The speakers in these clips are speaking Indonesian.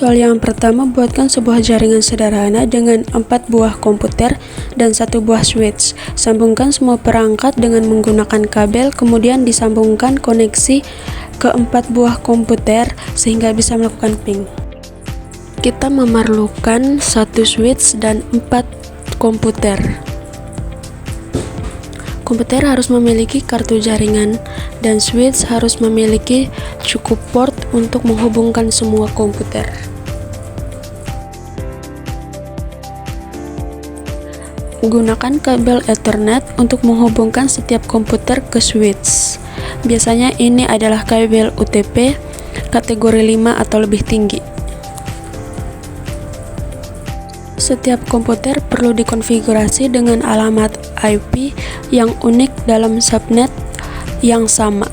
soal yang pertama, buatkan sebuah jaringan sederhana dengan 4 buah komputer dan 1 buah switch. Sambungkan semua perangkat dengan menggunakan kabel, kemudian disambungkan koneksi ke 4 buah komputer sehingga bisa melakukan ping. Kita memerlukan 1 switch dan 4 komputer. Komputer harus memiliki kartu jaringan dan switch harus memiliki cukup port untuk menghubungkan semua komputer. Gunakan kabel Ethernet untuk menghubungkan setiap komputer ke switch. Biasanya ini adalah kabel UTP kategori 5 atau lebih tinggi. Setiap komputer perlu dikonfigurasi dengan alamat IP yang unik dalam subnet yang sama.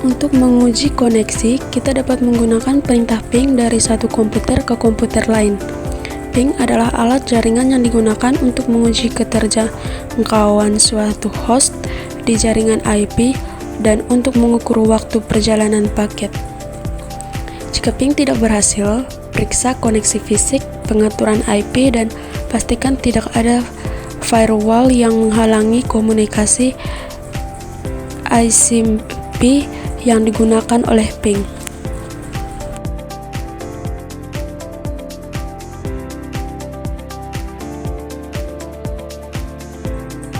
Untuk menguji koneksi, kita dapat menggunakan perintah ping dari satu komputer ke komputer lain. Ping adalah alat jaringan yang digunakan untuk menguji keterjangkauan suatu host di jaringan IP dan untuk mengukur waktu perjalanan paket. Jika ping tidak berhasil, periksa koneksi fisik, pengaturan IP, dan pastikan tidak ada firewall yang menghalangi komunikasi ICMP yang digunakan oleh ping.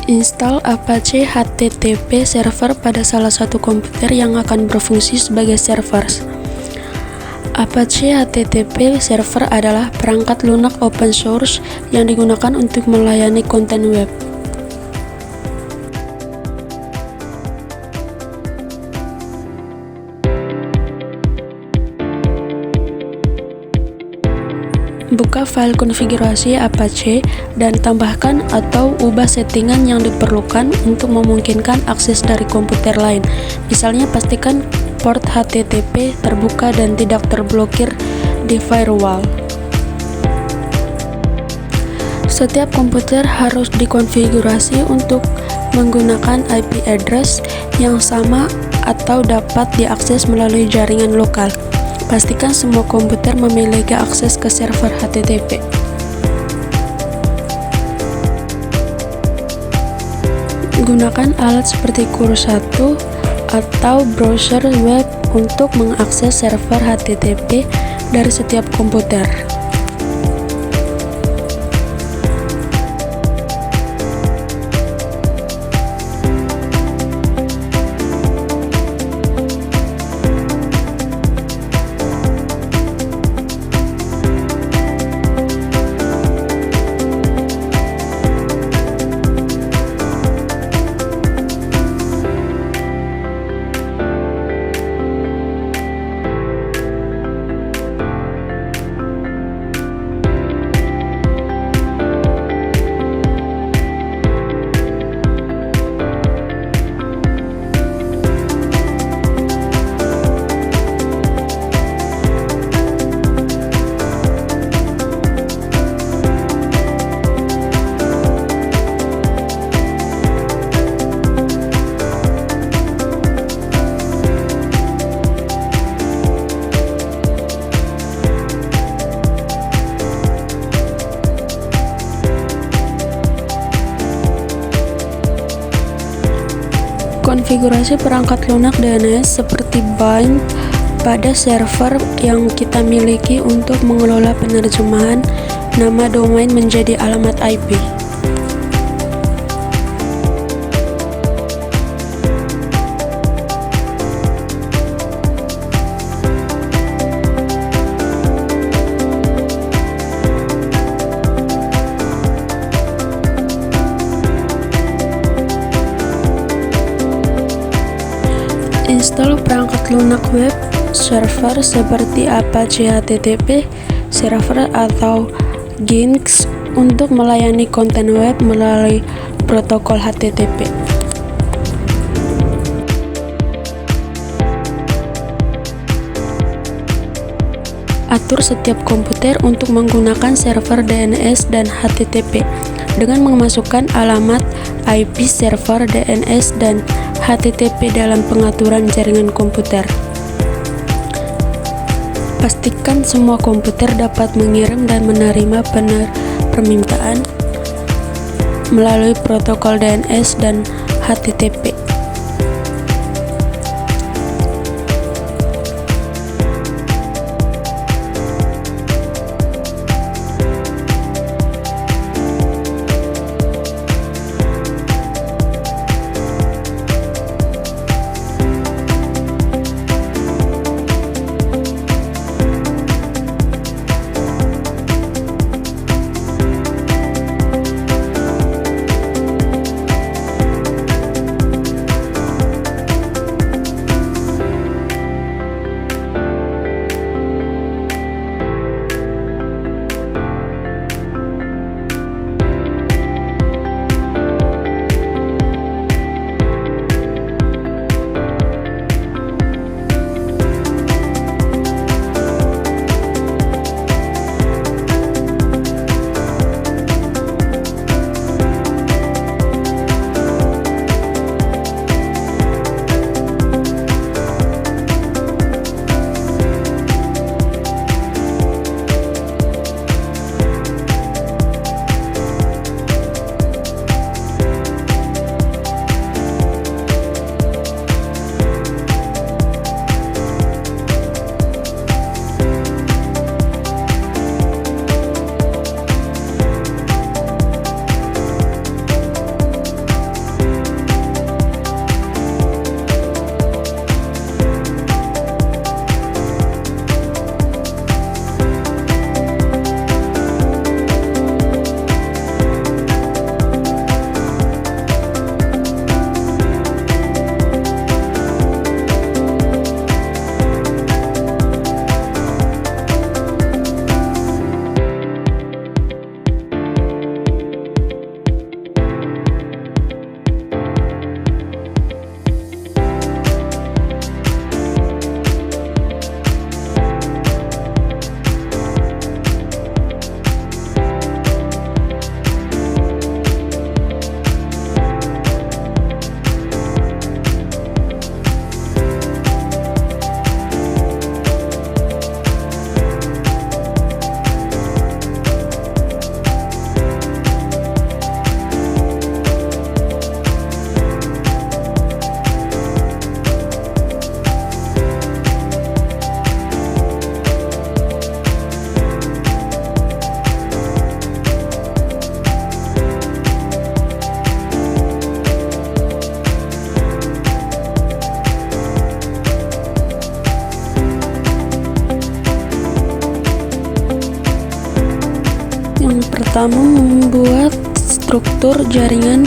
Install Apache HTTP Server pada salah satu komputer yang akan berfungsi sebagai server. Apache HTTP Server adalah perangkat lunak open source yang digunakan untuk melayani konten web. Buka file konfigurasi Apache dan tambahkan atau ubah settingan yang diperlukan untuk memungkinkan akses dari komputer lain. Misalnya, pastikan port HTTP terbuka dan tidak terblokir di firewall. Setiap komputer harus dikonfigurasi untuk menggunakan IP address yang sama atau dapat diakses melalui jaringan lokal. Pastikan semua komputer memiliki akses ke server HTTP. Gunakan alat seperti Curl1 atau browser web untuk mengakses server HTTP dari setiap komputer. Konfigurasi perangkat lunak DNS seperti bind pada server yang kita miliki untuk mengelola penerjemahan nama domain menjadi alamat IP. Install perangkat lunak web server seperti Apache HTTP Server atau GINX untuk melayani konten web melalui protokol HTTP. Atur setiap komputer untuk menggunakan server DNS dan HTTP dengan memasukkan alamat IP server DNS dan HTTP dalam pengaturan jaringan komputer. Pastikan semua komputer dapat mengirim dan menerima permintaan melalui protokol DNS dan HTTP. Yang pertama, membuat struktur jaringan.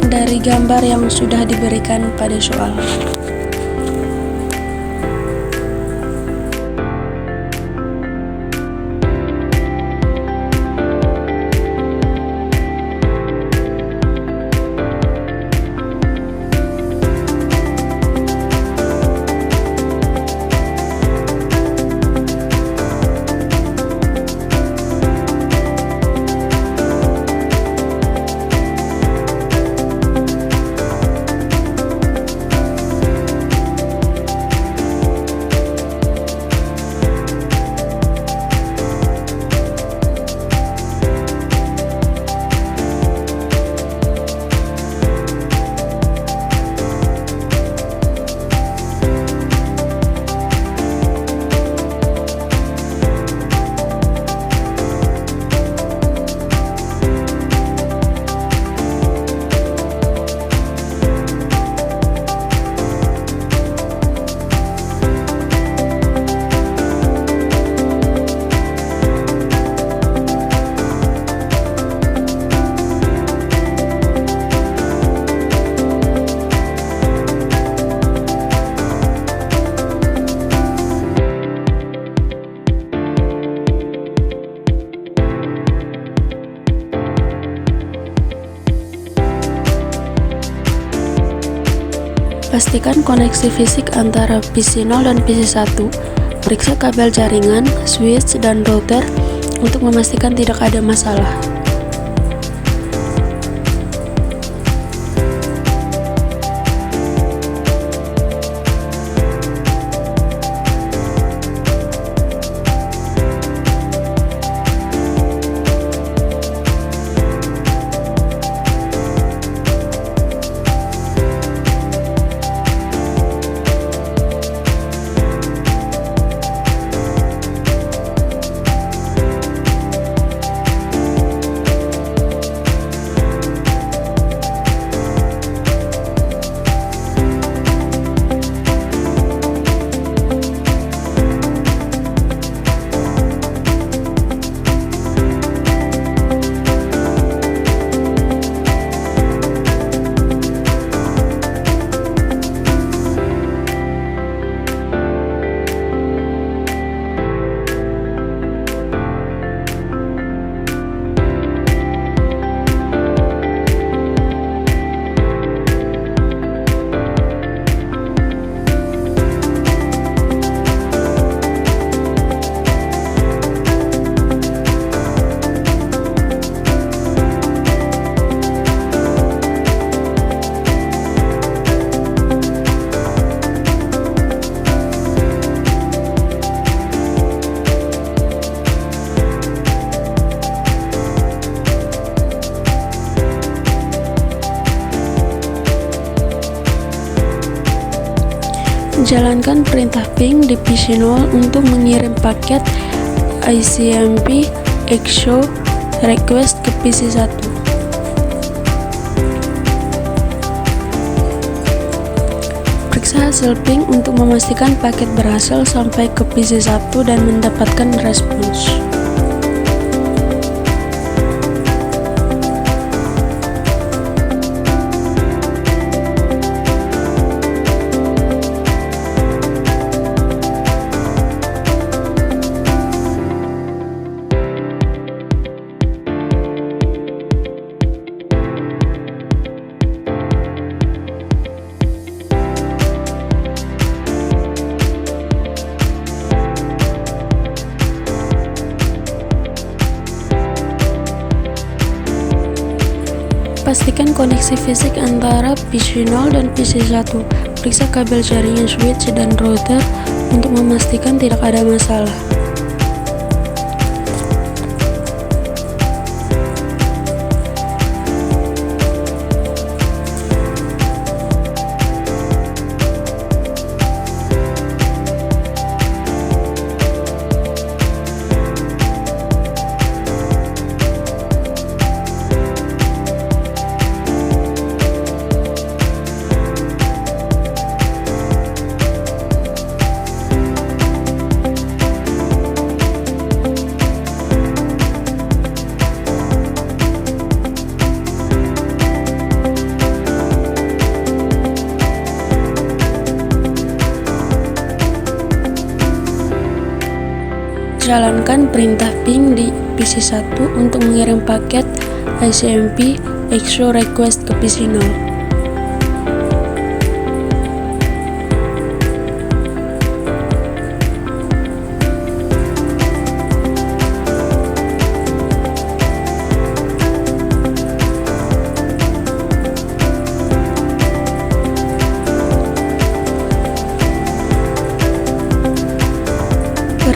Dari gambar yang sudah diberikan pada soal. Pastikan koneksi fisik antara PC0 dan PC1. Periksa kabel jaringan, switch, dan router untuk memastikan tidak ada masalah. Jalankan perintah ping di PC0 untuk mengirim paket ICMP EXO request ke PC1. Periksa hasil ping untuk memastikan paket berhasil sampai ke PC1 dan mendapatkan respons. Pastikan koneksi fisik antara PC0 dan PC1. Periksa kabel jaringan, switch, dan router untuk memastikan tidak ada masalah. Jalankan perintah ping di PC1 untuk mengirim paket ICMP EXO request ke PC0.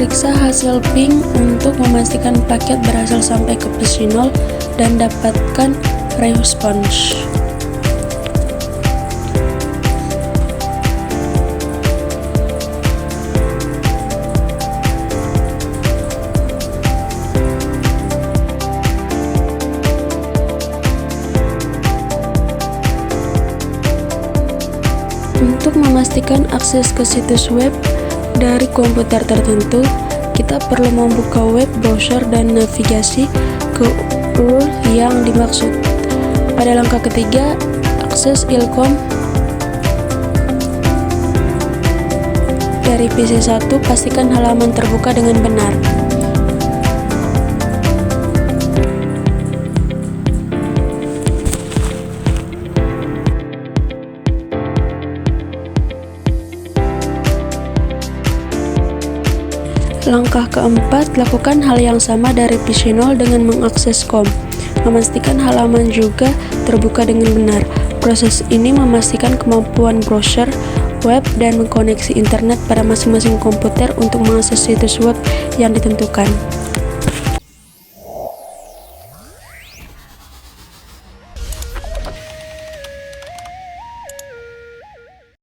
Periksa hasil ping untuk memastikan paket berhasil sampai ke PC0 dan dapatkan respons. Untuk memastikan akses ke situs web dari komputer tertentu, kita perlu membuka web browser dan navigasi ke URL yang dimaksud. Pada langkah ketiga, akses ILCOM dari PC1, pastikan halaman terbuka dengan benar. Langkah keempat, lakukan hal yang sama dari PC 0 dengan mengakses COM. Memastikan halaman juga terbuka dengan benar. Proses ini memastikan kemampuan browser, web, dan mengkoneksi internet pada masing-masing komputer untuk mengakses situs web yang ditentukan.